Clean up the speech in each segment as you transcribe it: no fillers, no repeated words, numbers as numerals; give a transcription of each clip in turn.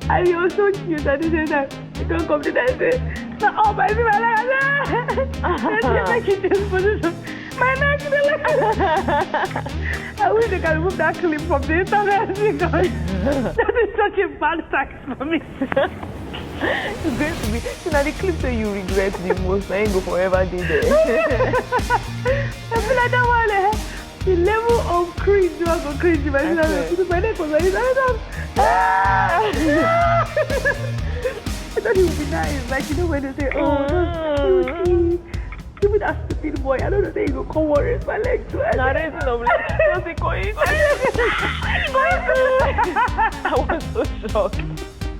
And he was so cute at the same time. He don't come to that and say, oh, my baby, my neck. Make it this position. My neck, I wish they can remove that clip from the internet because that is such a bad sight for me. It's going to be, the clip that you regret the most, I ain't go forever do there. I feel like that one, the level of cringe, you are so cringe. My neck was like, I thought he would be nice, like, when they say, oh, that's cute. Give me that stupid boy. I don't know, they go come worry my leg too. Narrating of like, what's it going? I was so shocked.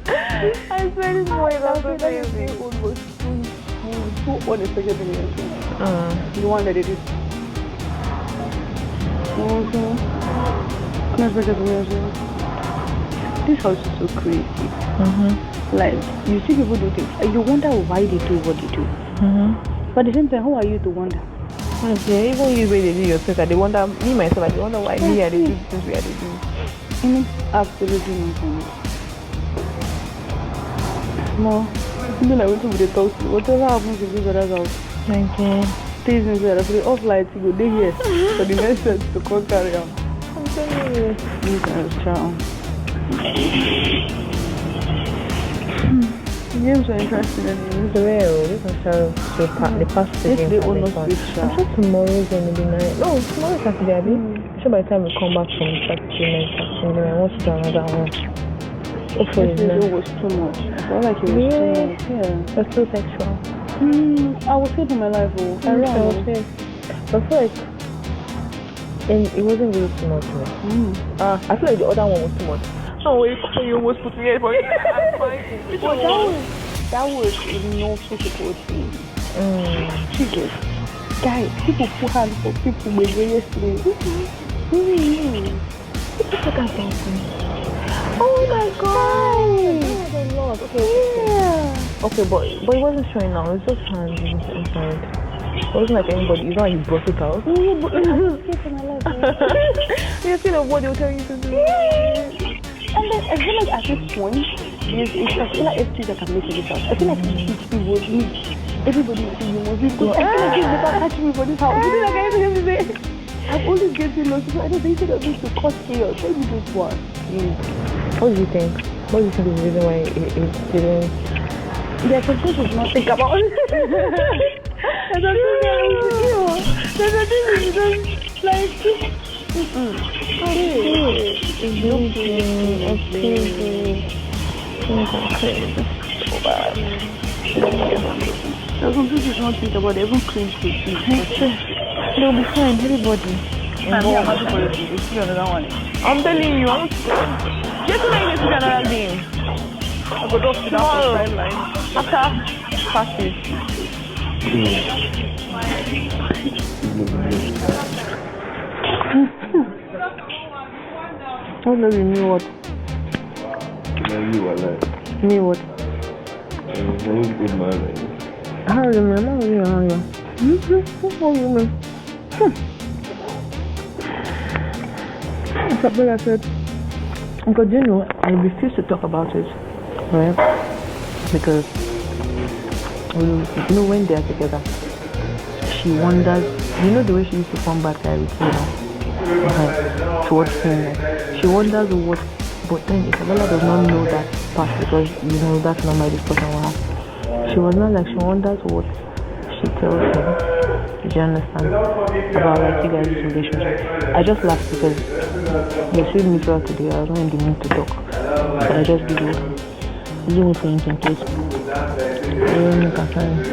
I swear this boy is so crazy. He was so unexpected in the The one that they did. Unexpected in the This house is so crazy. Like, you see people do things, and you wonder why they do what they do. But at the same time, who are you to wonder? Okay, even you when they do yourself, they wonder, me myself, I wonder why me I do things we are doing. It makes absolutely no sense. No, you know, like when they talk to you, whatever happens in this other's house. Okay. Stays inside, after the off lights, you go there here for the next set to come carry on. I'm telling you. This is strong. Games are interesting and the real. This is the past season. I'm sure tomorrow is going to be nice. No, tomorrow is Saturday, Abby. I'm sure by the time we come back from Saturday night, I want to do another one. Hopefully, it was too much. I felt like it was too much. Yeah. That's so sexual. I was scared for my life. I feel like it wasn't really too much. I feel like the other one was too much. Oh, you almost put me in for it. That was no physical thing. Jesus. Guys, people put hands for people with yesterday. Oh my god! That was a lot. Okay. Yeah. Okay, but it wasn't showing now. It's just hands inside. It wasn't like anybody. It's not like you brought it out. I was scared for my life. You see the what they'll tell you to do. And then I feel like at this point, there's a particular FT that can make it out. I feel like it was me. Everybody was saying you must be good. I feel like it's never catching me for this house. You know, like I have to say, I'm always getting lost. So I don't think they're going to cause chaos. What do you do for? What do you think? What do you think is the reason why it didn't? Their success is not think about it. There's a thing is just like there's some people don't think about it, even cringe to see. They'll be fine, everybody. I'm another one. I'm telling you, just like this is another game. I go to the sideline after practice. I don't know me what. You are like. Me what? How do you mean? How do you mean? But I said, because you know, I refuse to talk about it, right? Because you know when they are together, she wonders. You know the way she used to form back there with towards him. She wonders what, but then Isabella does not know that part because you know that's not my discussion with her. She was not like she wonders what she tells him. Do you understand? About like you guys' relationship. I just laughed because you see me throughout today. I was not in the mood to talk. But I just give you things in case. You can find.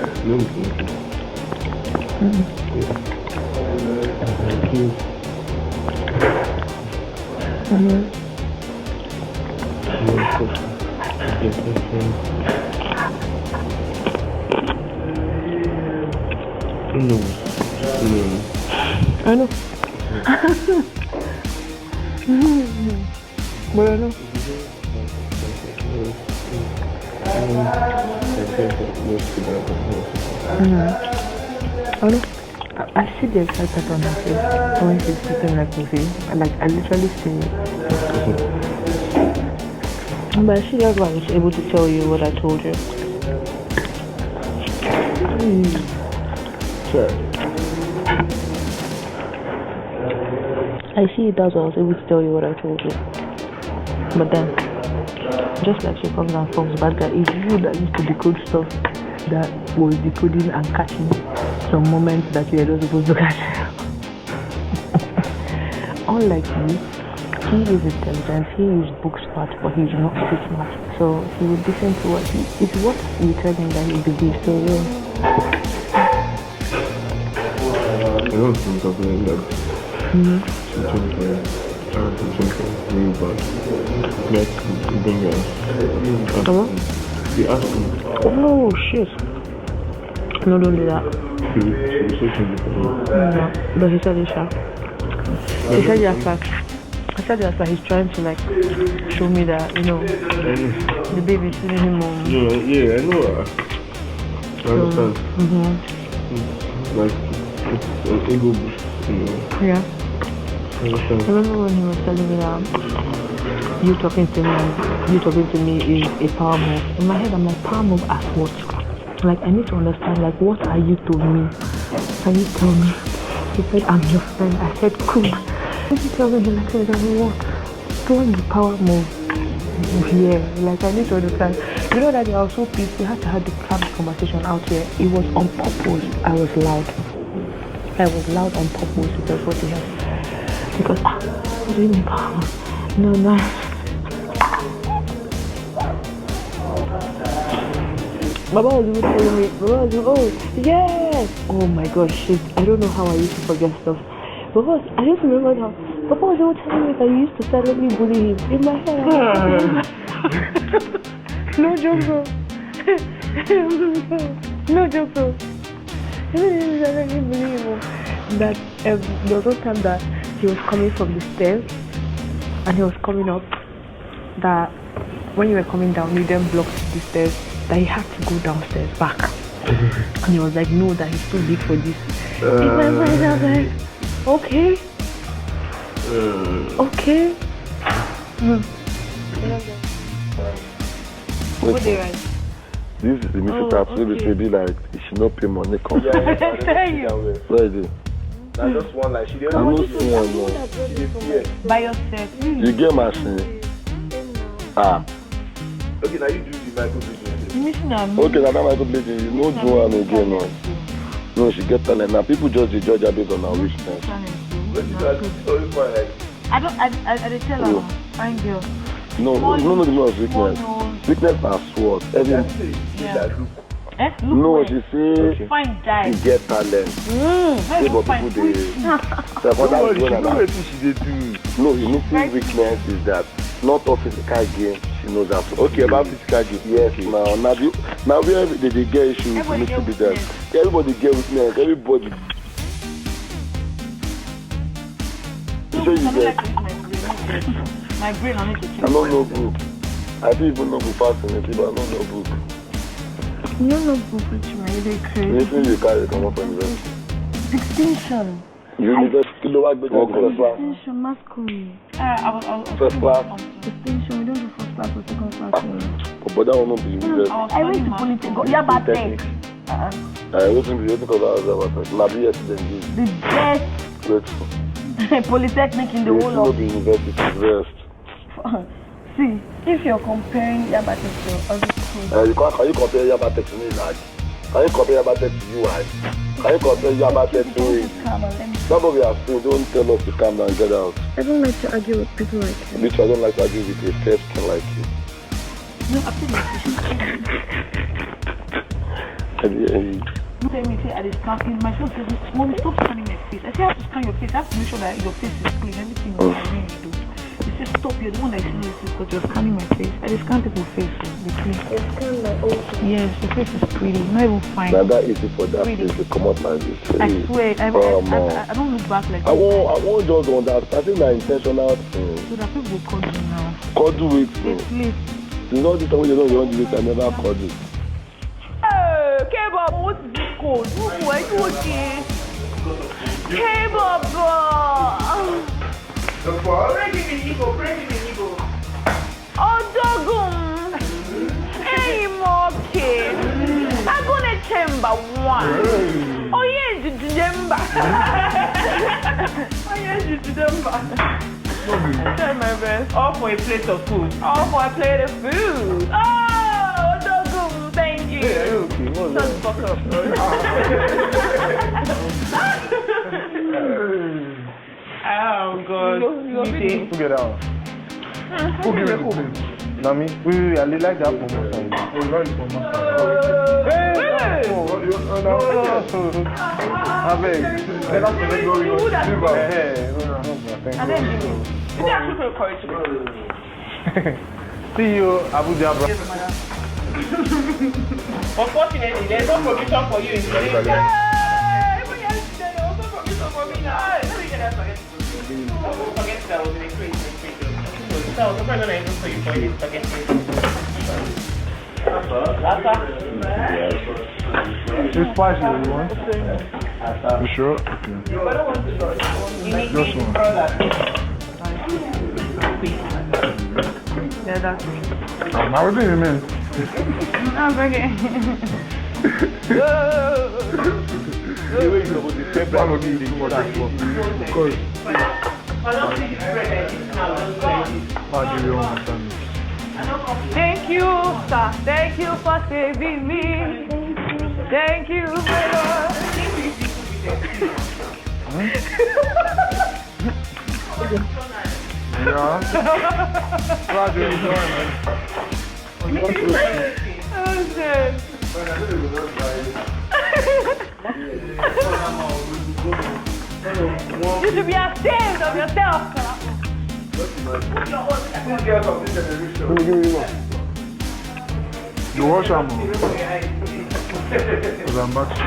No. I know. But I know. I know. I see the excitement on her face when she's sitting like with you. Like I literally see it. But she just was able to tell you what I told you. Sure. I see that's why I was able to tell you what I told you. But then, just like she comes and forms bad guy, it's you that used to decode stuff that was decoding and catching some moments that you were not supposed to catch. Unlike you, he is intelligent, he is book smart, but he's not street smart. So he would listen to what it's what you tell him that he believes. So yeah. I don't think of it like really bad. Like, bring her. He asked me. Oh shit. No, don't do that. He was searching for No, but he said it, sha. He said yes, like, I said yes, like he's trying to like show me that, you know, the baby is seeing him on. Yeah, I know. I understand. Like, it's an ego boost, you know. Yeah. I understand. I remember when he was telling me that you talking to me is a power move. In my head, I'm like, power move as what? Like, I need to understand, like, what are you to me? Can you tell me? He said, I'm your friend. I said, cool. Can you tell me, like, what? Doing the power move. Yeah, like, I need to understand. You know that I was so pissed. We had to have the conversation out here. It was on purpose. I was loud. I was loud on purpose because what he had. Because, what do you mean power move? No. Baba was even telling me, oh, yes! Oh my gosh, shit. I don't know how I used to forget stuff. Baba, I just remembered how Papa was even telling me that you used to silently bully him. In my head, no joke, bro. No joke, bro. You silently bully him. That there was one time that he was coming from the stairs and he was coming up, that when you were coming down, you then blocked the stairs, that he had to go downstairs back. And he was like, no, that he's too big for this. In my mind, I was like, okay. Okay. What do you write? This is the mission task. Maybe be like, you should not pay money. Come. I tell you. What is it? I just want like she didn't I'm know. not saying no. By yourself. You get machine. Okay, now you do the microphone. Okay, now that microphone, you know do one again. No, she get talent. Now people just judge her based on her weakness. I tell her, fine girl. No, the meaning of weakness. Weakness are SWOT. No, she say fine guy. she get talent. Say but people they. No, the missing weakness is that not of physical game. She knows that. Okay, about physical game. Yes, now where they get issues, it needs to be there. Everybody get weakness. Everybody. So you get. My brain, I need to change. I don't know book. I don't even know book fascinating, but I don't know book. You don't know book, which one? You're crazy. Anything you carry come up from university. Distinction. University, lower grade, Distinction, masculine. First class. Distinction, we don't do first class or second class. But that will not be university. I went to politics. Yeah, but tech. I wasn't be able to go out there. My BS then the best grateful. polytechnic in the whole of the university is best. See, if you're comparing Yabatek to other schools, Can you compare Yabatek to me, like? Can you compare Yabatek to you, like? Can you compare Yabatek to me? Somebody has saying, don't tell us to calm down and get out. I don't like to argue with people like you. Bitch, I don't like to argue with a fair skin like you. No, I feel like you should. Tell me, say, I just can't in my phone says, Mommy, stop scanning my face. I say, I have to scan your face. I have to make sure that your face is clean. Anything you do. You say, stop, you're the one that is seeing this because you're scanning my face. I just scan people's face. Be clean. You scan my own face. Yes, your face is pretty. Not even fine. Now that easy for that face to come out like this. I swear, I don't look back like I won't just understand. I think that intentional thing. So that people will call you now. Call do it. It's late. You know this time when you don't want to do it, I never called it. K-Bob, what is this called? Who are you okay? K-Bob, bring me Igbo. Oh, dog, number one. Oh yes, December. Oh yes, December. I tried my best. All for a plate of food. All for a plate of food. Oh, so good. Thank you. Shut the fuck up. Oh God. You get out. Who give it? Nami? I like that for my side. See you, Abuja, bro. Unfortunately, there's no provision for you in the There's no provision for me now. Let me get that spaghetti. Forget that was in a crate. So, the person I know for you for this spaghetti. It's spicy, you want? You sure? Okay. You need Just one. Yeah, that's me. Now what do you mean? I'm okay. Thank you, sir. Thank you for saving me. Thank you, my Lord. Yeah. Oh, shit. You should be ashamed of yourself, sir. You wash them. Because I'm back to you.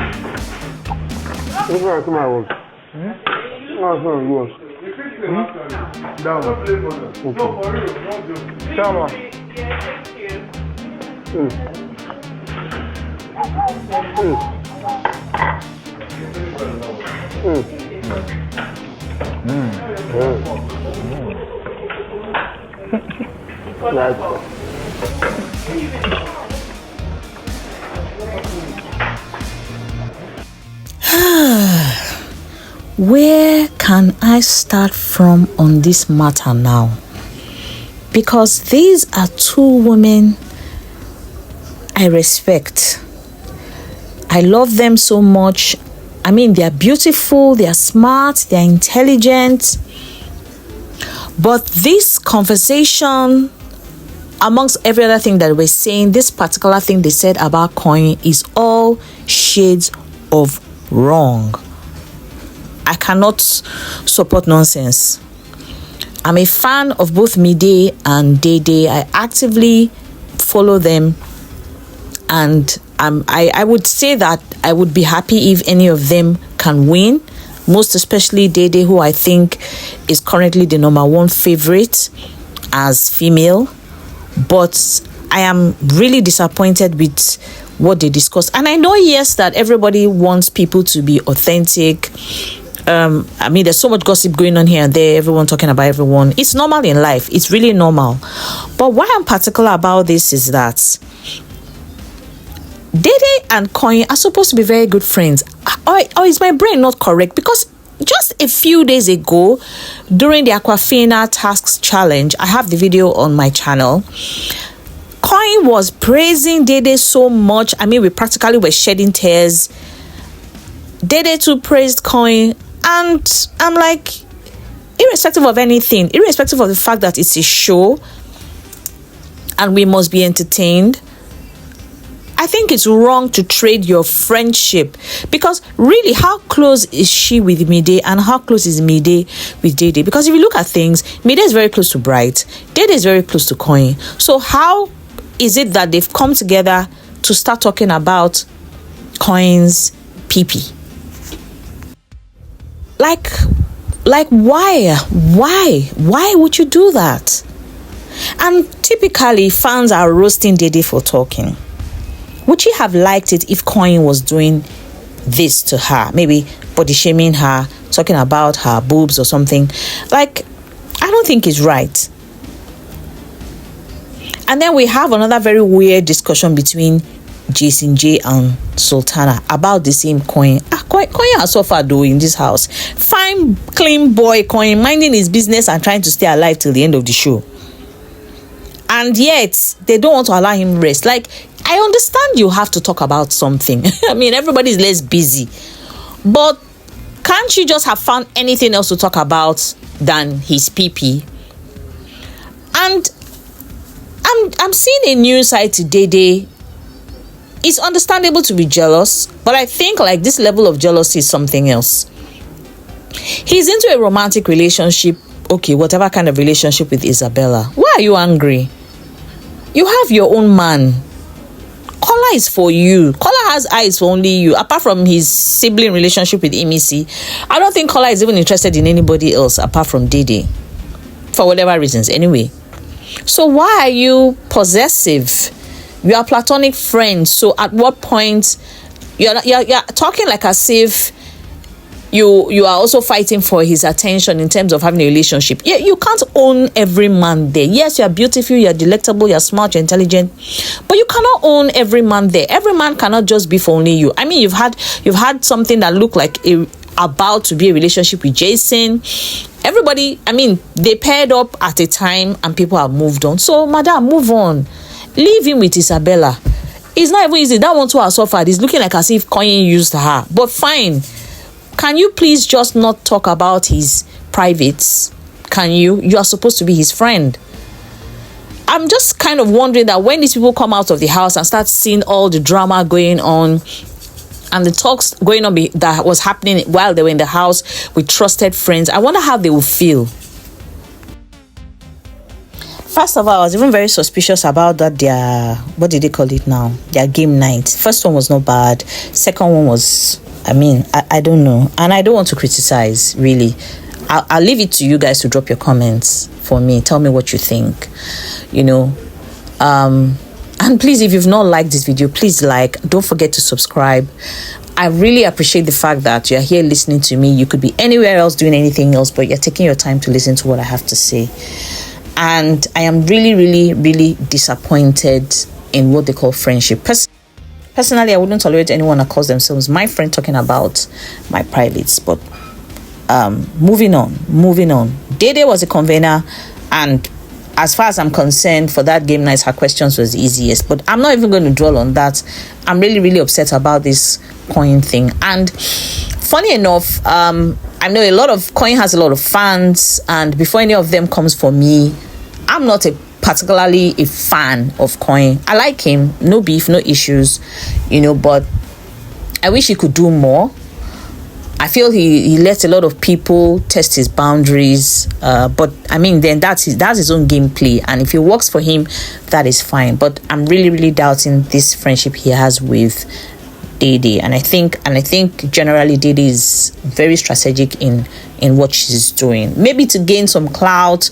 What's right to my work? That's not good. Down. Okay. Down one. Where can I start from on this matter now? Because these are two women I respect. I love them so much. I mean, they are beautiful, they are smart, they are intelligent. But this conversation, amongst every other thing that we're saying, this particular thing they said about Koyin is all shades of wrong. I cannot support nonsense. I'm a fan of both Mide and Dede. I actively follow them, and I would say that I would be happy if any of them can win, most especially Dede, who I think is currently the #1 favorite as female. But I am really disappointed with what they discussed. And I know, yes, that everybody wants people to be authentic. I mean, there's so much gossip going on here and there, everyone talking about everyone. It's normal in life. It's really normal. But why I'm particular about this is that Dede and Koyin are supposed to be very good friends. Or is my brain not correct? Because just a few days ago, during the Aquafina Tasks Challenge, I have the video on my channel, Koyin was praising Dede so much. I mean, we practically were shedding tears. Dede too praised Koyin. And I'm like, irrespective of anything, irrespective of the fact that it's a show and we must be entertained, I think it's wrong to trade your friendship. Because really, how close is she with Mide and how close is Mide with Dede? Because if you look at things, Mide is very close to Bright, Dede is very close to Koyin. So how is it that they've come together to start talking about Koyin's pee-pee? Like why would you do that? And typically fans are roasting Dede for talking. Would she have liked it if Koyin was doing this to her, maybe body shaming her, talking about her boobs or something? Like, I don't think it's right. And then we have another very weird discussion between Jason J and Sultana about the same Koyin. Koyin has suffered though in this house. Fine, clean boy Koyin, minding his business and trying to stay alive till the end of the show. And yet, they don't want to allow him rest. Like, I understand you have to talk about something. I mean, everybody's less busy. But can't you just have found anything else to talk about than his PP? And I'm seeing a new side to Dede. It's understandable to be jealous, but I think like this level of jealousy is something else. He's into a romantic relationship, okay, whatever kind of relationship with Isabella. Why are you angry? You have your own man. Kola is for you. Kola has eyes for only you. Apart from his sibling relationship with Imisi, I don't think Kola is even interested in anybody else apart from Dede. For whatever reasons, anyway. So why are you possessive? You are platonic friends. So at what point you're talking like as if you are also fighting for his attention in terms of having a relationship. Yeah, you can't own every man there. Yes, you are beautiful, you are delectable, you are smart, you're intelligent, but you cannot own every man there. Every man cannot just be for only you. I mean, you've had something that looked like about to be a relationship with Jason. Everybody, I mean, they paired up at a time and people have moved on. So, madam, move on. Leave him with Isabella. It's not even easy. That one too has suffered. It's looking like as if Koyin used her. But fine. Can you please just not talk about his privates? Can you? You are supposed to be his friend. I'm just kind of wondering that when these people come out of the house and start seeing all the drama going on and the talks going on that was happening while they were in the house with trusted friends, I wonder how they will feel. First of all, I was even very suspicious about that what did they call it now? Their game night. First one was not bad. Second one was, I mean, I don't know. And I don't want to criticize, really. I'll leave it to you guys to drop your comments for me. Tell me what you think, you know. And please, if you've not liked this video, please like. Don't forget to subscribe. I really appreciate the fact that you're here listening to me. You could be anywhere else doing anything else, but you're taking your time to listen to what I have to say. And I am really, really, really disappointed in what they call friendship. Personally, I wouldn't tolerate anyone that calls themselves my friend talking about my privates. But moving on. Dede was a convener, and as far as I'm concerned, for that game night, her questions was the easiest. But I'm not even going to dwell on that. I'm really, really upset about this Koyin thing. And funny enough, I know Koyin has a lot of fans, and before any of them comes for me, I'm not particularly a fan of Koyin. I like him, no beef, no issues, you know, but I wish he could do more. I feel he lets a lot of people test his boundaries, but I mean, then that's his own gameplay, and if it works for him, that is fine. But I'm really, really doubting this friendship he has with Dede, and I think generally Dede is very strategic in what she's doing, maybe to gain some clout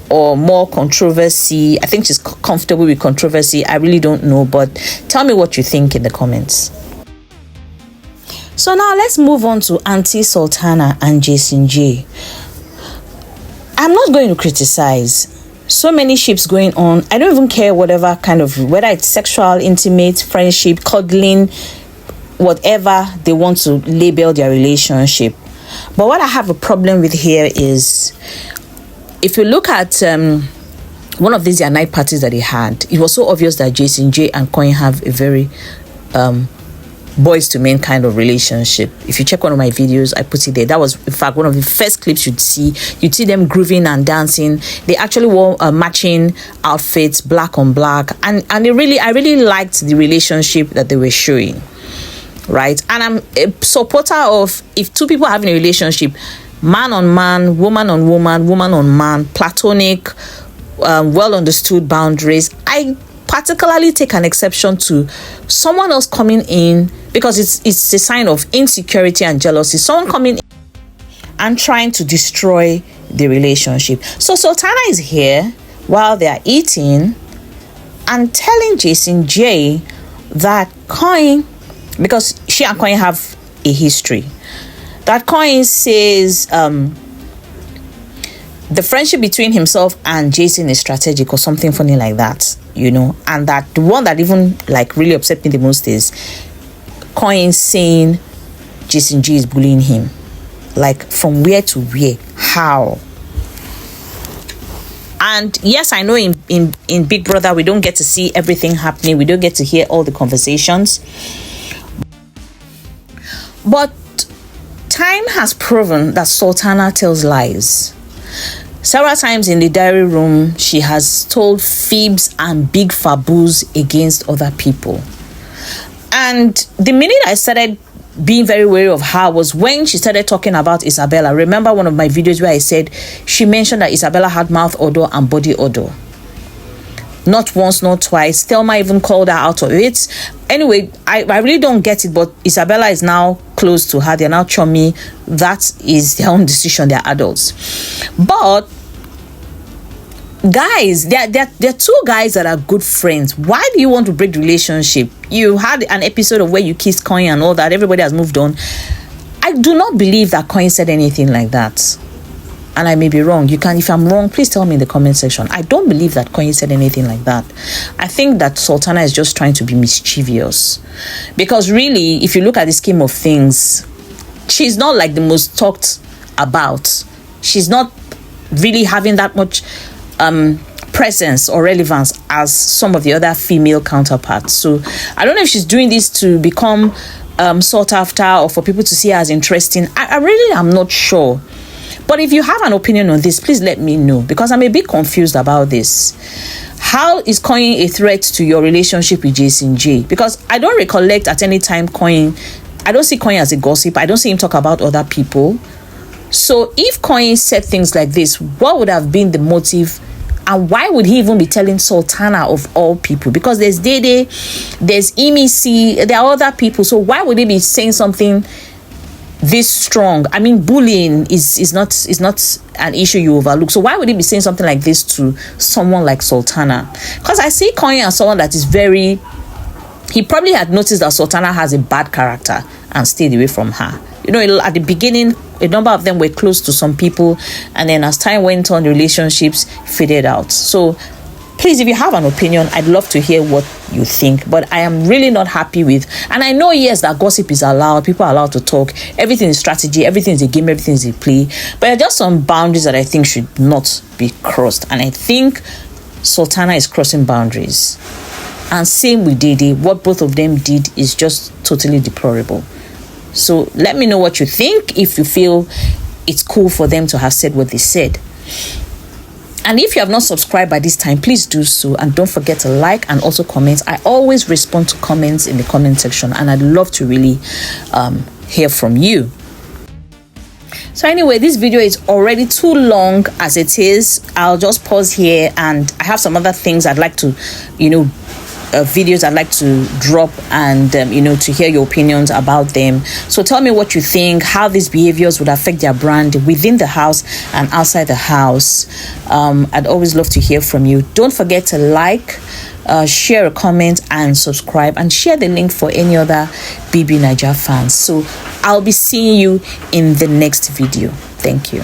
or more controversy. I think she's comfortable with controversy. I really don't know, but tell me what you think in the comments. So now let's move on to Auntie Sultana and Jason J. I'm not going to criticize. So many ships going on. I don't even care whatever kind of, whether it's sexual, intimate, friendship, cuddling, whatever they want to label their relationship. But what I have a problem with here is, if you look at one of these night parties that they had, it was so obvious that Jason J and Koyin have a very boys to men kind of relationship. If you check one of my videos, I put it there. That was in fact one of the first clips you'd see them grooving and dancing. They actually wore matching outfits, black on black, and I really liked the relationship that they were showing, right? And I'm a supporter of, if two people are having a relationship, man on man, woman on woman, woman on man, platonic, well understood boundaries, I particularly take an exception to someone else coming in, because it's a sign of insecurity and jealousy. Someone coming in and trying to destroy the relationship. So Sultana is here while they are eating and telling Jason J that Koyin, because she and Koyin have a history, that Koyin says the friendship between himself and Jason is strategic or something funny like that. you know. And that the one that even like really upset me the most is Koyin saying Jason G is bullying him. Like, from where to where? How? And yes, I know in Big Brother we don't get to see everything happening, we don't get to hear all the conversations, but time has proven that Sultana tells lies. Several times in the diary room, she has told fibs and big faboos against other people. And the minute I started being very wary of her was when she started talking about Isabella. Remember one of my videos where I said she mentioned that Isabella had mouth odor and body odor? Not once, not twice. Thelma even called her out of it. Anyway, I really don't get it, but Isabella is now close to her. They're now chummy. That is their own decision. They're adults. But guys, there are two guys that are good friends. Why do you want to break the relationship? You had an episode of where you kissed Koyin and all that. Everybody has moved on. I do not believe that Koyin said anything like that. And I may be wrong. You can, if I'm wrong, please tell me in the comment section. I don't believe that Koyin said anything like that. I think that Sultana is just trying to be mischievous. Because really, if you look at the scheme of things, she's not like the most talked about. She's not really having that much presence or relevance as some of the other female counterparts. So I don't know if she's doing this to become sought after or for people to see her as interesting. I really am not sure. But if you have an opinion on this, please let me know, because I'm a bit confused about this. How is Koyin a threat to your relationship with Jason J? Because I don't recollect at any time I don't see Koyin as a gossip. I don't see him talk about other people. So if Koyin said things like this, what would have been the motive? And why would he even be telling Sultana of all people? Because there's Dede, there's Emisi, there are other people. So why would he be saying something this strong? I mean, bullying is not an issue you overlook. So why would he be saying something like this to someone like Sultana? Because I see Koyin as someone that is very... He probably had noticed that Sultana has a bad character and stayed away from her. You know, at the beginning, a number of them were close to some people, and then as time went on, the relationships faded out. So please, if you have an opinion, I'd love to hear what you think. But I am really not happy with, and I know, yes, that gossip is allowed, people are allowed to talk, everything is strategy, everything is a game, everything is a play, but there are just some boundaries that I think should not be crossed, and I think Sultana is crossing boundaries. And same with Dede. What both of them did is just totally deplorable. So let me know what you think, if you feel it's cool for them to have said what they said. And if you have not subscribed by this time, please do so. And don't forget to like and also comment. I always respond to comments in the comment section, and I'd love to really hear from you. So anyway, this video is already too long as it is. I'll just pause here, and I have some other things I'd like to, videos I'd like to drop, and to hear your opinions about them. So tell me what you think, how these behaviors would affect their brand within the house and outside the house. I'd always love to hear from you. Don't forget to like, share a comment, and subscribe, and share the link for any other BBNaija fans. So I'll be seeing you in the next video. Thank you.